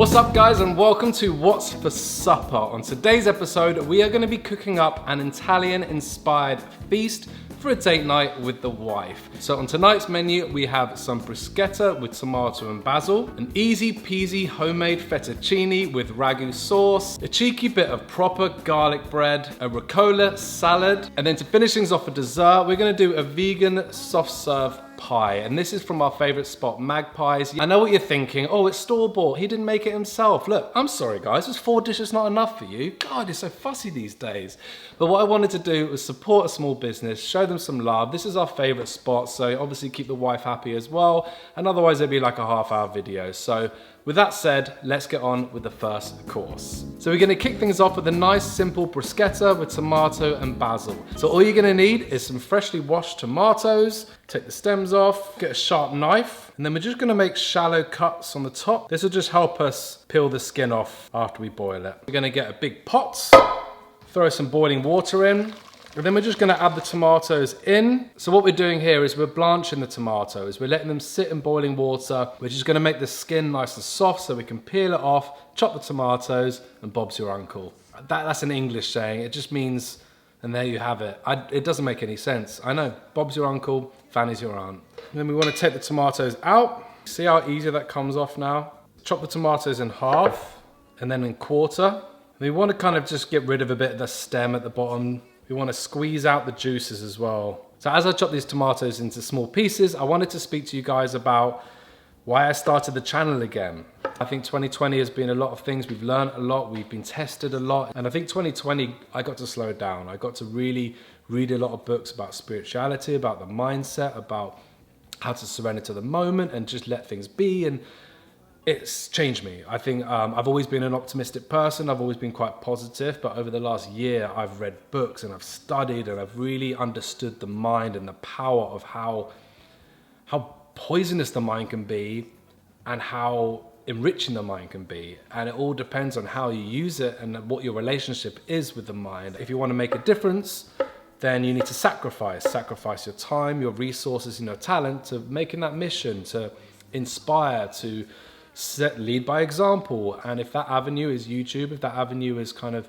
What's up guys, and welcome to What's for Supper. On today's episode, we are going to be cooking up an Italian-inspired feast for a date night with the wife. So on tonight's menu, we have some bruschetta with tomato and basil, an easy peasy homemade fettuccine with ragu sauce, a cheeky bit of proper garlic bread, a Rucola salad, and then to finish things off for dessert, we're going to do a vegan soft-serve pie, and this is from our favorite spot, Magpies. I know what you're thinking, oh, it's store-bought, he didn't make it himself. Look, I'm sorry guys, was 4 dishes not enough for you? God, you're so fussy these days. But what I wanted to do was support a small business, show them some love. This is our favorite spot, so obviously keep the wife happy as well, and otherwise it'd be like a half-hour video. So with that said, let's get on with the first course. So we're gonna kick things off with a nice simple bruschetta with tomato and basil. So all you're gonna need is some freshly washed tomatoes, take the stems off, get a sharp knife, and then we're just gonna make shallow cuts on the top. This will just help us peel the skin off after we boil it. We're gonna get a big pot, throw some boiling water in, and then we're just gonna add the tomatoes in. So what we're doing here is we're blanching the tomatoes. We're letting them sit in boiling water, which is gonna make the skin nice and soft so we can peel it off, chop the tomatoes, and Bob's your uncle. That's an English saying. It just means, and there you have it. It doesn't make any sense. I know, Bob's your uncle, Fanny's your aunt. And then we wanna take the tomatoes out. See how easy that comes off now? Chop the tomatoes in half, and then in quarter. And we wanna kind of just get rid of a bit of the stem at the bottom. We want to squeeze out the juices as well. So as I chop these tomatoes into small pieces, I wanted to speak to you guys about why I started the channel again. I think 2020 has been a lot of things. We've learned a lot, we've been tested a lot. And I think 2020, I got to slow down. I got to really read a lot of books about spirituality, about the mindset, about how to surrender to the moment and just let things be. And it's changed me. I think I've always been an optimistic person. I've always been quite positive, but over the last year, I've read books and I've studied and I've really understood the mind and the power of how poisonous the mind can be and how enriching the mind can be. And it all depends on how you use it and what your relationship is with the mind. If you want to make a difference, then you need to sacrifice your time, your resources, and your talent to making that mission, to inspire, to lead by example. And if that avenue is YouTube, if that avenue is kind of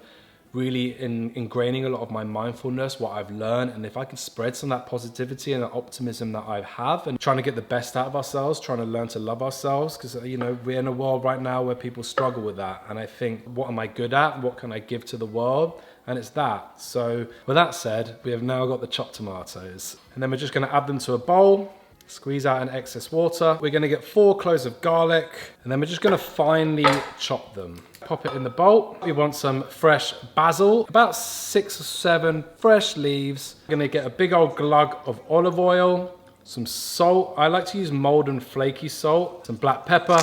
really ingraining a lot of my mindfulness, what I've learned, and if I can spread some of that positivity and that optimism that I have, and trying to get the best out of ourselves, trying to learn to love ourselves, because you know we're in a world right now where people struggle with that. And I think, what am I good at? What can I give to the world? And it's that. So with that said, we have now got the chopped tomatoes, and then we're just going to add them to a bowl. Squeeze out an excess water. We're gonna get 4 cloves of garlic, and then we're just gonna finely chop them. Pop it in the bowl. We want some fresh basil, about 6 or 7 fresh leaves. We're gonna get a big old glug of olive oil, some salt. I like to use mold and flaky salt, some black pepper.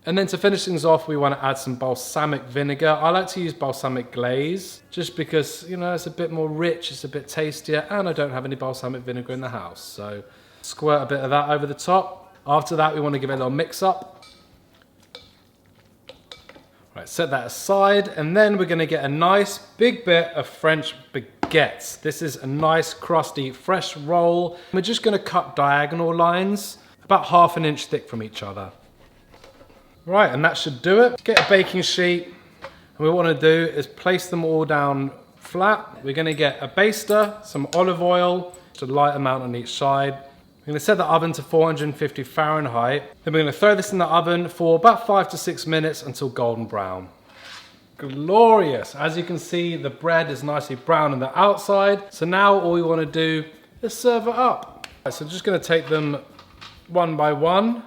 And then to finish things off, we want to add some balsamic vinegar. I like to use balsamic glaze, just because, you know, it's a bit more rich, it's a bit tastier, and I don't have any balsamic vinegar in the house. So squirt a bit of that over the top. After that, we want to give it a little mix up. Right, set that aside, and then we're going to get a nice big bit of French baguette. This is a nice crusty fresh roll. We're just going to cut diagonal lines, about 1/2 inch thick from each other. Right, and that should do it. Get a baking sheet, and what we want to do is place them all down flat. We're going to get a baster, some olive oil, just a light amount on each side. We're going to set the oven to 450 Fahrenheit. Then we're going to throw this in the oven for about 5 to 6 minutes until golden brown. Glorious! As you can see, the bread is nicely brown on the outside. So now all we want to do is serve it up. So I'm just going to take them one by one.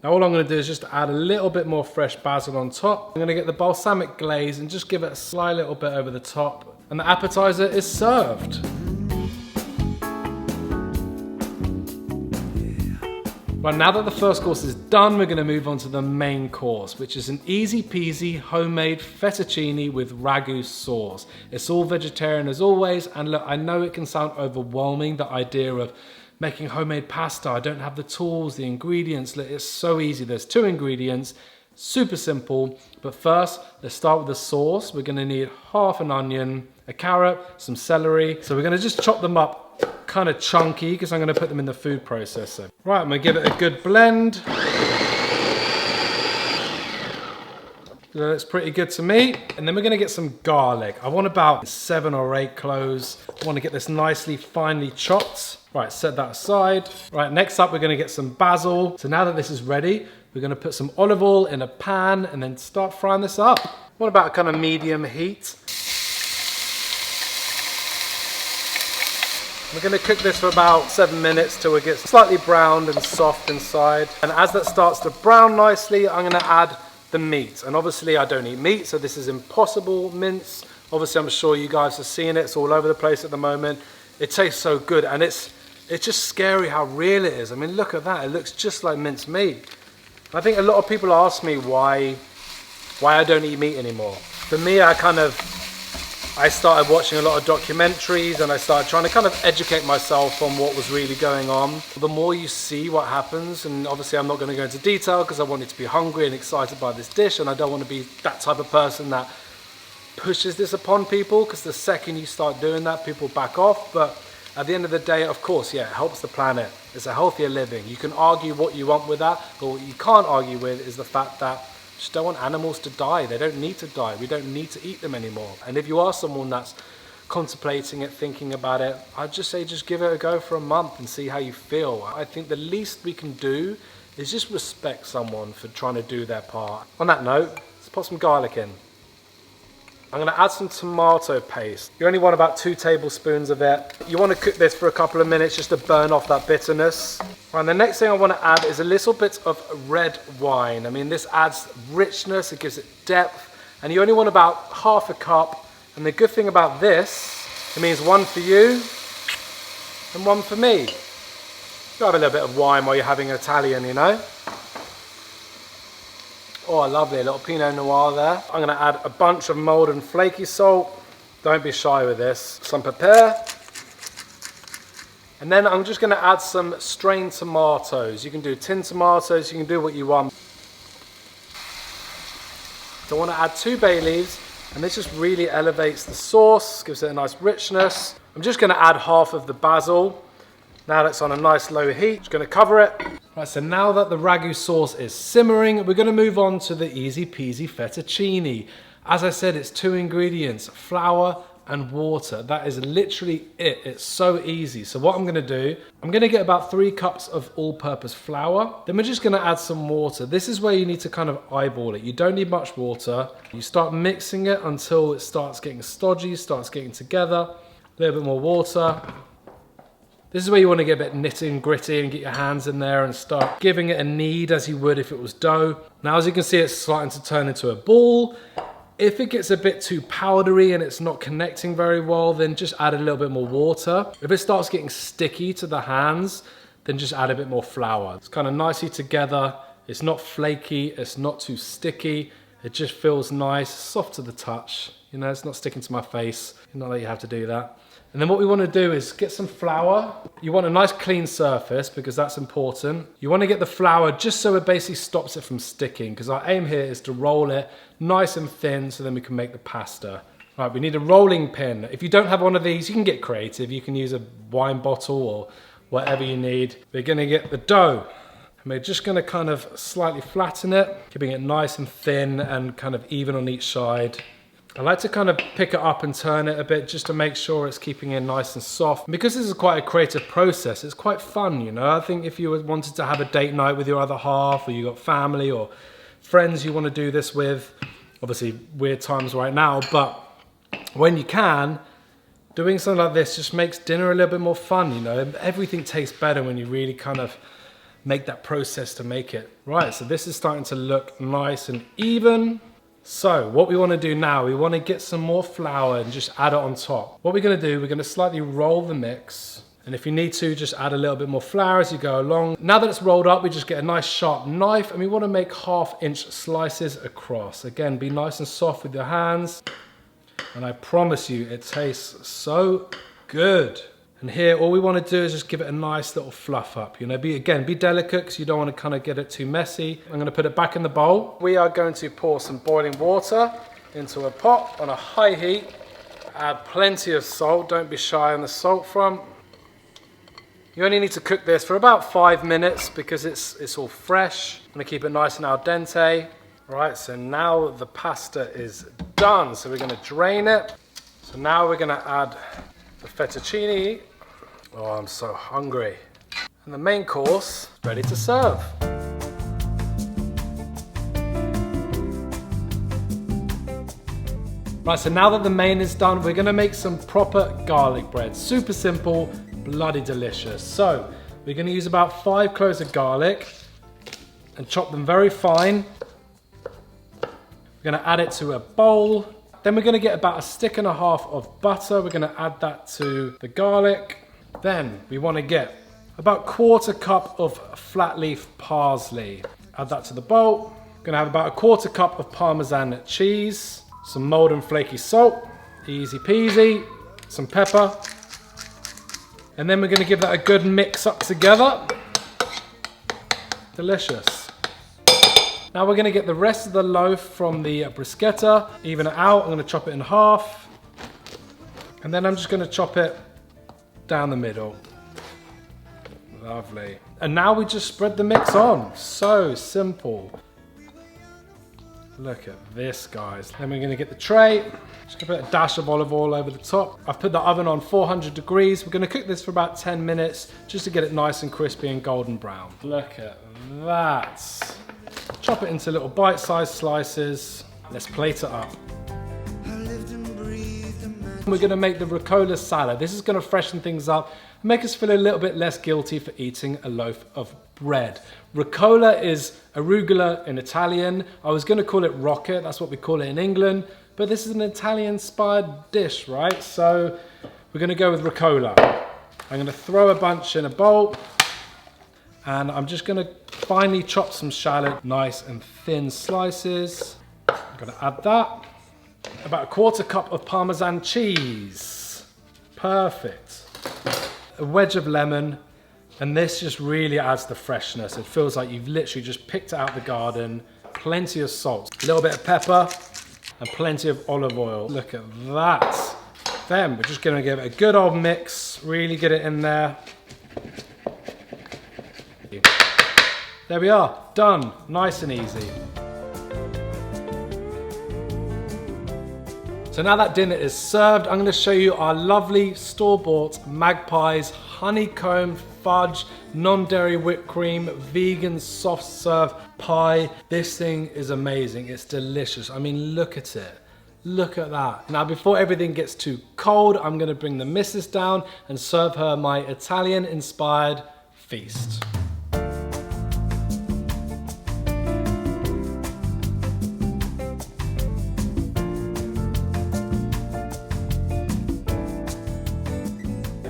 Now all I'm going to do is just add a little bit more fresh basil on top. I'm going to get the balsamic glaze and just give it a slight little bit over the top. And the appetizer is served. Right, now that the first course is done, we're going to move on to the main course, which is an easy peasy homemade fettuccine with ragu sauce. It's all vegetarian as always, and look, I know it can sound overwhelming, the idea of making homemade pasta. I don't have the tools, the ingredients. It's so easy. There's 2 ingredients, super simple. But first, let's start with the sauce. We're gonna need 1/2 an onion, a carrot, some celery. So we're gonna just chop them up kind of chunky because I'm gonna put them in the food processor. Right, I'm gonna give it a good blend. That looks pretty good to me. And then we're gonna get some garlic. I want about 7 or 8 cloves. I wanna get this nicely finely chopped. Right, set that aside. Right, next up we're gonna get some basil. So now that this is ready, we're gonna put some olive oil in a pan and then start frying this up. What about a kind of medium heat? We're going to cook this for about 7 minutes till it gets slightly browned and soft inside. And as that starts to brown nicely, I'm going to add the meat. And obviously I don't eat meat, so this is Impossible mince. Obviously I'm sure you guys have seen it. It's all over the place at the moment. It tastes so good, and it's just scary how real it is. I mean, look at that. It looks just like minced meat. I think a lot of people ask me why I don't eat meat anymore. For me, I started watching a lot of documentaries, and I started trying to kind of educate myself on what was really going on. The more you see what happens, and obviously I'm not going to go into detail because I want you to be hungry and excited by this dish, and I don't want to be that type of person that pushes this upon people, because the second you start doing that, people back off. But at the end of the day, of course, yeah, it helps the planet. It's a healthier living. You can argue what you want with that, but what you can't argue with is the fact that just don't want animals to die. They don't need to die. We don't need to eat them anymore. And if you are someone that's contemplating it, thinking about it, I'd just say just give it a go for a month and see how you feel. I think the least we can do is just respect someone for trying to do their part. On that note, let's put some garlic in. I'm going to add some tomato paste. You only want about 2 tablespoons of it. You want to cook this for a couple of minutes just to burn off that bitterness. And the next thing I want to add is a little bit of red wine. I mean, this adds richness, it gives it depth, and you only want about half a cup. And the good thing about this, it means 1 for you and 1 for me. You have a little bit of wine while you're having an Italian, you know. Oh, lovely, a little Pinot Noir there. I'm going to add a bunch of mulled and flaky salt. Don't be shy with this. Some pepper. And then I'm just going to add some strained tomatoes. You can do tin tomatoes, you can do what you want. So I want to add 2 bay leaves, and this just really elevates the sauce, gives it a nice richness. I'm just going to add half of the basil. Now that's on a nice low heat. Just going to cover it. Right, so now that the Ragu sauce is simmering, we're going to move on to the easy peasy fettuccine. As I said, it's 2 ingredients, flour and water. That is literally it. It's so easy. So what I'm going to do, I'm going to get about 3 cups of all-purpose flour. Then we're just going to add some water. This is where you need to kind of eyeball it. You don't need much water. You start mixing it until it starts getting stodgy, starts getting together. A little bit more water. This is where you want to get a bit nitty and gritty and get your hands in there and start giving it a knead as you would if it was dough. Now, as you can see, it's starting to turn into a ball. If it gets a bit too powdery and it's not connecting very well, then just add a little bit more water. If it starts getting sticky to the hands, then just add a bit more flour. It's kind of nicely together. It's not flaky, it's not too sticky. It just feels nice, soft to the touch. You know, it's not sticking to my face. Not that you have to do that. And then what we want to do is get some flour. You want a nice clean surface because that's important. You want to get the flour just so it basically stops it from sticking, because our aim here is to roll it nice and thin so then we can make the pasta. Right, we need a rolling pin. If you don't have one of these, you can get creative. You can use a wine bottle or whatever you need. We're going to get the dough. And we're just going to kind of slightly flatten it, keeping it nice and thin and kind of even on each side. I like to kind of pick it up and turn it a bit just to make sure it's keeping it nice and soft. Because this is quite a creative process, it's quite fun, you know. I think if you wanted to have a date night with your other half, or you got family or friends you want to do this with, obviously weird times right now, but when you can, doing something like this just makes dinner a little bit more fun, you know. Everything tastes better when you really kind of make that process to make it. Right, so this is starting to look nice and even. So what we want to do now, we want to get some more flour and just add it on top. What we're going to do, we're going to slightly roll the mix. And if you need to, just add a little bit more flour as you go along. Now that it's rolled up, we just get a nice sharp knife and we want to make 1/2-inch slices across. Again, be nice and soft with your hands. And I promise you, it tastes so good. And here, all we want to do is just give it a nice little fluff up. You know, be delicate because you don't want to kind of get it too messy. I'm going to put it back in the bowl. We are going to pour some boiling water into a pot on a high heat. Add plenty of salt. Don't be shy on the salt front. You only need to cook this for about 5 minutes because it's all fresh. I'm going to keep it nice and al dente. Right, so now the pasta is done. So we're gonna drain it. So now we're gonna add the fettuccine. Oh, I'm so hungry. And the main course, ready to serve. Right, so now that the main is done, we're gonna make some proper garlic bread. Super simple, bloody delicious. So we're gonna use about 5 cloves of garlic and chop them very fine. We're gonna add it to a bowl. Then we're gonna get about 1.5 sticks of butter. We're gonna add that to the garlic. Then we wanna get about 1/4 cup of flat leaf parsley. Add that to the bowl. We're gonna have about 1/4 cup of Parmesan cheese, some molten flaky salt, easy peasy, some pepper. And then we're gonna give that a good mix up together. Delicious. Now we're gonna get the rest of the loaf from the bruschetta, even it out. I'm gonna chop it in half. And then I'm just gonna chop it down the middle. Lovely. And now we just spread the mix on. So simple. Look at this, guys. Then we're gonna get the tray. Just gonna put a dash of olive oil over the top. I've put the oven on 400 degrees. We're gonna cook this for about 10 minutes just to get it nice and crispy and golden brown. Look at that. Chop it into little bite-sized slices. Let's plate it up. We're gonna make the Rucola Salad. This is gonna freshen things up and make us feel a little bit less guilty for eating a loaf of bread. Rucola is arugula in Italian. I was gonna call it rocket, that's what we call it in England, but this is an Italian-inspired dish, right? So we're gonna go with Rucola. I'm gonna throw a bunch in a bowl, and I'm just gonna finely chop some shallot, nice and thin slices. I'm gonna add that. About 1/4 cup of Parmesan cheese. Perfect. A wedge of lemon, and this just really adds the freshness. It feels like you've literally just picked it out of the garden. Plenty of salt, a little bit of pepper, and plenty of olive oil. Look at that. Then we're just gonna give it a good old mix, really get it in there. There we are, done, nice and easy. So now that dinner is served, I'm gonna show you our lovely store-bought Magpie's honeycomb fudge, non-dairy whipped cream, vegan soft serve pie. This thing is amazing, it's delicious. I mean, look at it. Look at that. Now, before everything gets too cold, I'm gonna bring the missus down and serve her my Italian-inspired feast.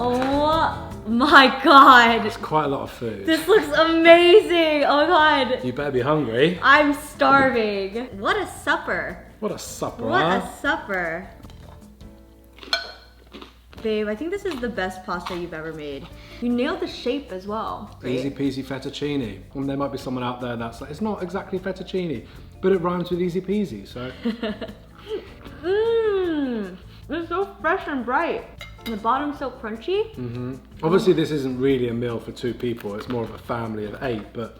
Oh my god. It's quite a lot of food. This looks amazing. Oh my god. You better be hungry. I'm starving. What a supper. What a supper, What huh? a supper. Babe, I think this is the best pasta you've ever made. You nailed the shape as well. Right? Easy peasy fettuccine. And there might be someone out there that's like, it's not exactly fettuccine, but it rhymes with easy peasy, so. Mmm, it's so fresh and bright. And the bottom's so crunchy. Mm-hmm. Obviously this isn't really a meal for 2 people, it's more of a family of 8, but.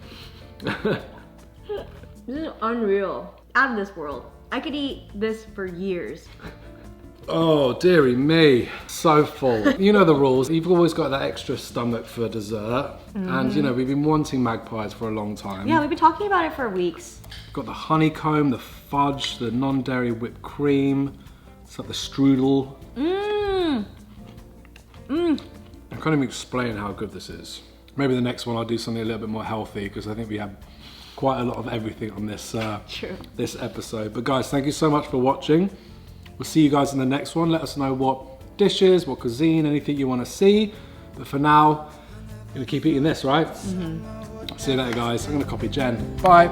This is unreal. Out of this world. I could eat this for years. Oh, dearie me, so full. You know the rules, you've always got that extra stomach for dessert. And you know, we've been wanting magpies for a long time. Yeah, we've been talking about it for weeks. Got the honeycomb, the fudge, the non-dairy whipped cream. It's like the strudel. Mmm. Mmm. I can't even explain how good this is. Maybe the next one I'll do something a little bit more healthy because I think we have quite a lot of everything on this, this episode. But guys, thank you so much for watching. We'll see you guys in the next one. Let us know what dishes, what cuisine, anything you want to see. But for now, I'm gonna keep eating this, right? Mm-hmm. See you later, guys. I'm gonna copy Jen. Bye.